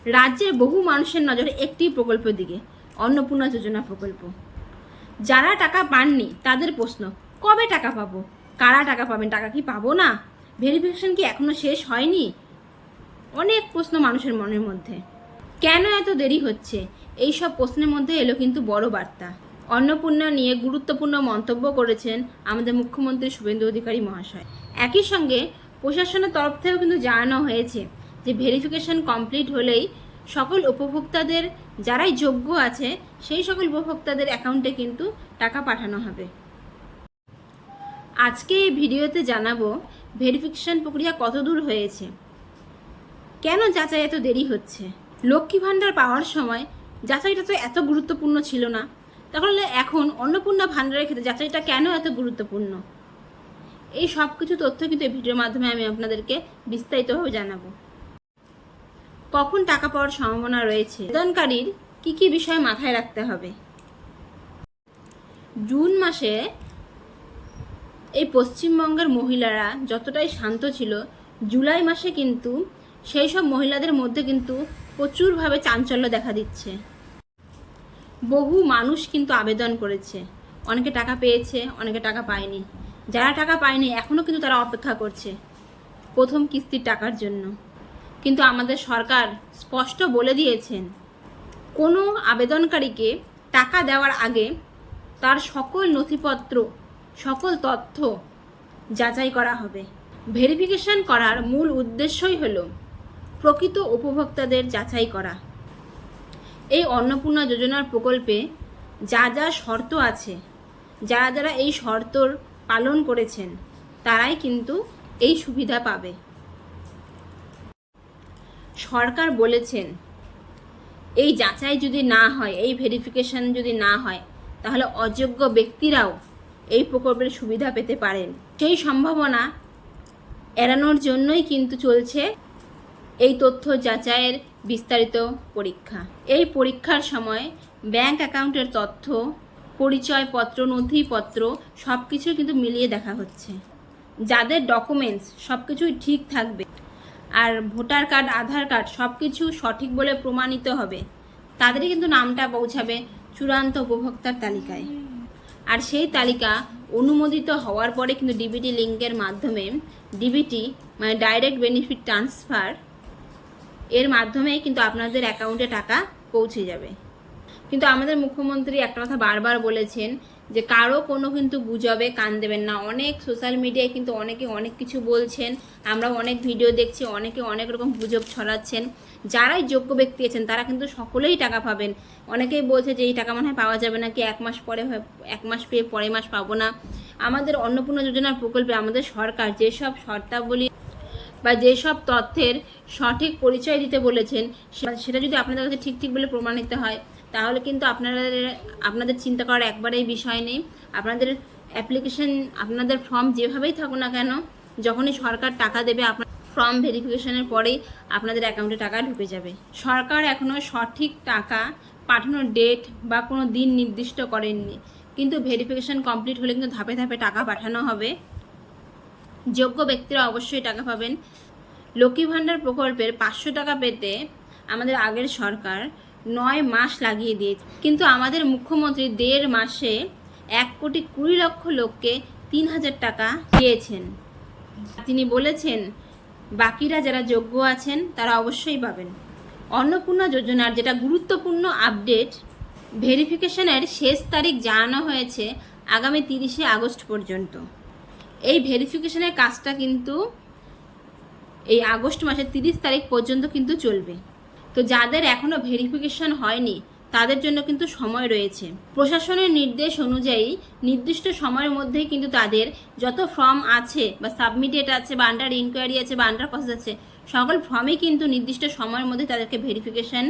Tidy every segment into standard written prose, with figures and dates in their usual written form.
রাজ্যের বহু মানুষের নজরে একটি প্রকল্পের দিকে, অন্নপূর্ণা যোজনা প্রকল্প। যারা টাকা পাননি তাদের প্রশ্ন, কবে টাকা পাবো? কারা টাকা পাবেন? টাকা কি পাবো না? ভেরিফিকেশন কি এখনো শেষ হয়নি? অনেক প্রশ্ন মানুষের মনের মধ্যে। কেন এত দেরি হচ্ছে? এই সব প্রশ্নের মধ্যে এলো কিন্তু বড় বার্তা। অন্নপূর্ণা নিয়ে গুরুত্বপূর্ণ মন্তব্য করেছেন আমাদের মুখ্যমন্ত্রী শুভেন্দু অধিকারী মহাশয়। একই সঙ্গে প্রশাসনের তরফ থেকেও কিন্তু জানানো হয়েছে যে ভেরিফিকেশন কমপ্লিট হলেই সকল উপভোক্তাদের, যারাই যোগ্য আছে সেই সকল উপভোক্তাদের অ্যাকাউন্টে কিন্তু টাকা পাঠানো হবে। আজকে এই ভিডিওতে জানাবো ভেরিফিকেশন প্রক্রিয়া কত দূর হয়েছে, কেন যাচাই এত দেরি হচ্ছে। লক্ষ্মী ভাণ্ডার পাওয়ার সময় যাচাইটা তো এত গুরুত্বপূর্ণ ছিল না, তাহলে এখন অন্নপূর্ণা ভাণ্ডারের ক্ষেত্রে যাচাইটা কেন এত গুরুত্বপূর্ণ? এই সব কিছু তথ্য কিন্তু এই ভিডিওর মাধ্যমে আমি আপনাদেরকে বিস্তারিতভাবে জানাবো। কখন টাকা পাওয়ার সম্ভাবনা রয়েছে, আবেদনকারীর কী কী বিষয় মাথায় রাখতে হবে। জুন মাসে এই পশ্চিমবঙ্গের মহিলারা যতটাই শান্ত ছিল, জুলাই মাসে কিন্তু সেই সব মহিলাদের মধ্যে কিন্তু প্রচুরভাবে চাঞ্চল্য দেখা দিচ্ছে। বহু মানুষ কিন্তু আবেদন করেছে, অনেকে টাকা পেয়েছে, অনেকে টাকা পায়নি। যারা টাকা পায়নি এখনও কিন্তু তারা অপেক্ষা করছে প্রথম কিস্তির টাকার জন্য। কিন্তু আমাদের সরকার স্পষ্ট বলে দিয়েছেন, কোনো আবেদনকারীকে টাকা দেওয়ার আগে তার সকল নথিপত্র, সকল তথ্য যাচাই করা হবে। ভেরিফিকেশন করার মূল উদ্দেশ্যই হলো প্রকৃত উপভোক্তাদের যাচাই করা। এই অন্নপূর্ণা যোজনার প্রকল্পে যা যা শর্ত আছে, যারা যারা এই শর্তর পালন করেছেন তারাই কিন্তু এই সুবিধা পাবে। সরকার বলেছেন এই যাচাই যদি না হয়, এই ভেরিফিকেশন যদি না হয়, তাহলে অযোগ্য ব্যক্তিরাও এই প্রকল্পের সুবিধা পেতে পারেন। সেই সম্ভাবনা এড়ানোর জন্যই কিন্তু চলছে এই তথ্য যাচাইয়ের বিস্তারিত পরীক্ষা। এই পরীক্ষার সময় ব্যাংক অ্যাকাউন্টের তথ্য, পরিচয়পত্র, নথিপত্র সব কিছু কিন্তু মিলিয়ে দেখা হচ্ছে। যাদের ডকুমেন্টস সব কিছুই ঠিক থাকবে আর ভোটার কার্ড, আধার কার্ড সব কিছু সঠিক বলে প্রমাণিত হবে, তাদেরই কিন্তু নামটা পৌঁছাবে চূড়ান্ত উপভোক্তার তালিকায়। আর সেই তালিকা অনুমোদিত হওয়ার পরে কিন্তু ডিবিটি লিঙ্কের মাধ্যমে, ডিবিটি মানে ডাইরেক্ট বেনিফিট ট্রান্সফার, এর মাধ্যমেই কিন্তু আপনাদের অ্যাকাউন্টে টাকা পৌঁছে যাবে। কিন্তু আমাদের মুখ্যমন্ত্রী একটা কথা বারবার বলেছেন যে কারো কোনো কিন্তু গুজবে কান দেবেন না। অনেক সোশ্যাল মিডিয়ায় কিন্তু অনেকে অনেক কিছু বলছেন, আমরাও অনেক ভিডিও দেখছি, অনেকে অনেক রকম গুজব ছড়াচ্ছেন। যারাই যোগ্য ব্যক্তি আছেন তারা কিন্তু সকলেই টাকা পাবেন। অনেকেই বলছে যে এই টাকা মনে হয় পাওয়া যাবে না, কি 1 মাস পরে, 1 মাস পেয়ে পরের মাস পাবো না। আমাদের অন্নপূর্ণা যোজনার প্রকল্পে আমাদের সরকার যেসব শর্তাবলী বা যেসব তথ্যের সঠিক পরিচয় দিতে বলেছেন সেটা যদি আপনাদের কাছে ঠিক বলে প্রমাণিত হয়, তাহলে কিন্তু আপনাদের চিন্তা করার একবারেই বিষয় নেই। আপনাদের অ্যাপ্লিকেশন, আপনাদের ফর্ম যেভাবেই থাকুক না কেন, যখনই সরকার টাকা দেবে, আপনার ফর্ম ভেরিফিকেশনের পরেই আপনাদের অ্যাকাউন্টে টাকা ঢুকে যাবে। সরকার এখনও সঠিক টাকা পাঠানোর ডেট বা কোনো দিন নির্দিষ্ট করেননি, কিন্তু ভেরিফিকেশন কমপ্লিট হলে কিন্তু ধাপে ধাপে টাকা পাঠানো হবে। যোগ্য ব্যক্তিরা অবশ্যই টাকা পাবেন। লক্ষ্মী ভাণ্ডার প্রকল্পের 500 টাকা পেতে আমাদের আগের সরকার 9 মাস লাগিয়ে দিয়েছে, কিন্তু আমাদের মুখ্যমন্ত্রী 1.5 মাসে 1,20,00,000 লোককে 3,000 টাকা দিয়েছেন। তিনি বলেছেন বাকিরা যারা যোগ্য আছেন তারা অবশ্যই পাবেন। অন্নপূর্ণা যোজনার যেটা গুরুত্বপূর্ণ আপডেট, ভেরিফিকেশনের শেষ তারিখ জানানো হয়েছে আগামী 30শে আগস্ট পর্যন্ত। এই ভেরিফিকেশনের কাজটা কিন্তু এই আগস্ট মাসের 30 তারিখ পর্যন্ত কিন্তু চলবে। তো যাদের এখনও ভেরিফিকেশন হয়নি তাদের জন্য কিন্তু সময় রয়েছে। প্রশাসনের নির্দেশ অনুযায়ী নির্দিষ্ট সময়ের মধ্যেই কিন্তু তাদের যত ফর্ম আছে বা সাবমিটেড আছে বা আন্ডার ইনকোয়ারি আছে বা আন্ডার প্রসেস আছে, সকল ফর্মই কিন্তু নির্দিষ্ট সময়ের মধ্যে তাদেরকে ভেরিফিকেশন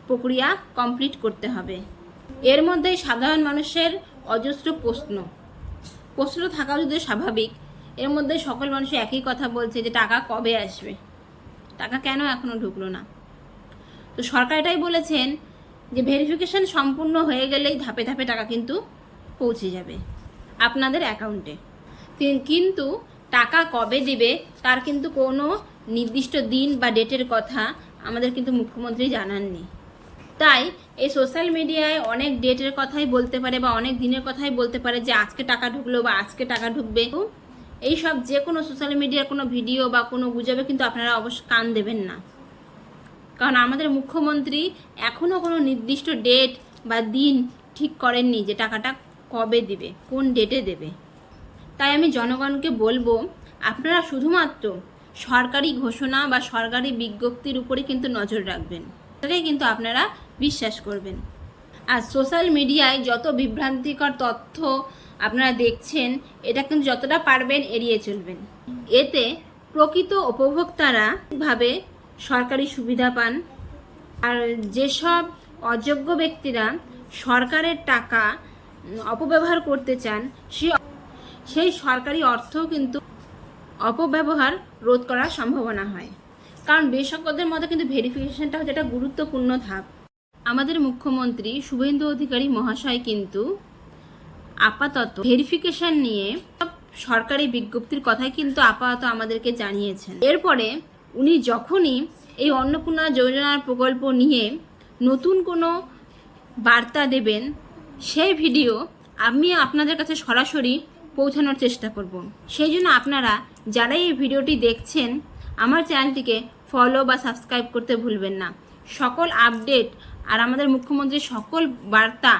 প্রক্রিয়া কমপ্লিট করতে হবে। এর মধ্যেই সাধারণ মানুষের অজস্র প্রশ্ন থাকাও যদি স্বাভাবিক, এর মধ্যে সকল মানুষ একই কথা বলছে যে টাকা কবে আসবে, টাকা কেন এখনও ঢুকলো না। তো সরকার এটাই বলেছেন যে ভেরিফিকেশন সম্পূর্ণ হয়ে গেলেই ধাপে ধাপে টাকা কিন্তু পৌঁছে যাবে আপনাদের অ্যাকাউন্টে। কিন্তু টাকা কবে দিবে তার কিন্তু কোনো নির্দিষ্ট দিন বা ডেটের কথা আমাদের কিন্তু মুখ্যমন্ত্রী জানাননি। তাই এই সোশ্যাল মিডিয়ায় অনেক ডেটের কথাই বলতে পারে বা অনেক দিনের কথাই বলতে পারে যে আজকে টাকা ঢুকলো বা আজকে টাকা ঢুকবে। এই সব যে কোনো সোশ্যাল মিডিয়ার কোনো ভিডিও বা কোনো গুজবে কিন্তু আপনারা অবশ্যই কান দেবেন না, কারণ আমাদের মুখ্যমন্ত্রী এখনও কোনো নির্দিষ্ট ডেট বা দিন ঠিক করেননি যে টাকাটা কবে দিবে, কোন ডেটে দেবে। তাই আমি জনগণকে বলবো, আপনারা শুধুমাত্র সরকারি ঘোষণা বা সরকারি বিজ্ঞপ্তির উপরে কিন্তু নজর রাখবেন, সেটাই কিন্তু আপনারা বিশ্বাস করবেন। আর সোশ্যাল মিডিয়ায় যত বিভ্রান্তিকর তথ্য আপনারা দেখছেন, এটা কিন্তু যতটা পারবেন এড়িয়ে চলবেন। এতে প্রকৃত উপভোক্তারা ভাবে সরকারি সুবিধা পান, আর যেসব অযোগ্য ব্যক্তিরা সরকারের টাকা অপব্যবহার করতে চান, সেই সরকারি অর্থও কিন্তু অপব্যবহার রোধ করার সম্ভাবনা হয়। কারণ বেসরকারদের মধ্যে কিন্তু ভেরিফিকেশনটা হচ্ছে একটা গুরুত্বপূর্ণ ধাপ। আমাদের মুখ্যমন্ত্রী শুভেন্দু অধিকারী মহাশয় কিন্তু আপাতত ভেরিফিকেশন নিয়ে সরকারি বিজ্ঞপ্তির কথাই কিন্তু আপাতত আমাদেরকে জানিয়েছেন। এরপরে উনি যখনই এই অন্নপূর্ণা যোজনার প্রকল্প নিয়ে নতুন কোনো বার্তা দেবেন, সেই ভিডিও আমি আপনাদের কাছে সরাসরি পৌঁছানোর চেষ্টা করব। সেই জন্য আপনারা যারা এই ভিডিওটি দেখছেন, আমার চ্যানেলটিকে ফলো বা সাবস্ক্রাইব করতে ভুলবেন না। সকল আপডেট আর আমাদের মুখ্যমন্ত্রীর সকল বার্তা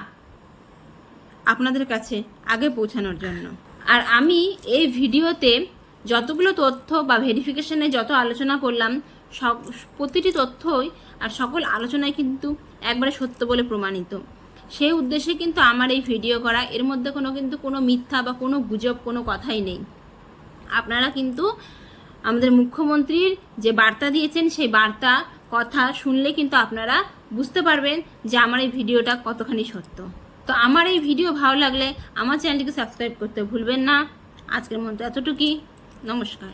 আপনাদের কাছে আগে পৌঁছানোর জন্য। আর আমি এই ভিডিওতে যতগুলো তথ্য বা ভেরিফিকেশনে যত আলোচনা করলাম, প্রতিটি তথ্যই আর সকল আলোচনায় কিন্তু একবারে সত্য বলে প্রমাণিত। সেই উদ্দেশ্যে কিন্তু আমার এই ভিডিও করা। এর মধ্যে কোনো মিথ্যা বা কোনো গুজব কোনো কথাই নেই। আপনারা কিন্তু আমাদের মুখ্যমন্ত্রীর যে বার্তা দিয়েছেন, সেই বার্তা কথা শুনলে কিন্তু আপনারা বুঝতে পারবেন যে আমার এই ভিডিওটা কতখানি সত্য। তো আমার এই ভিডিও ভালো লাগলে আমার চ্যানেলটিকে সাবস্ক্রাইব করতে ভুলবেন না। আজকের মতো এতটুকুই। নমস্কার।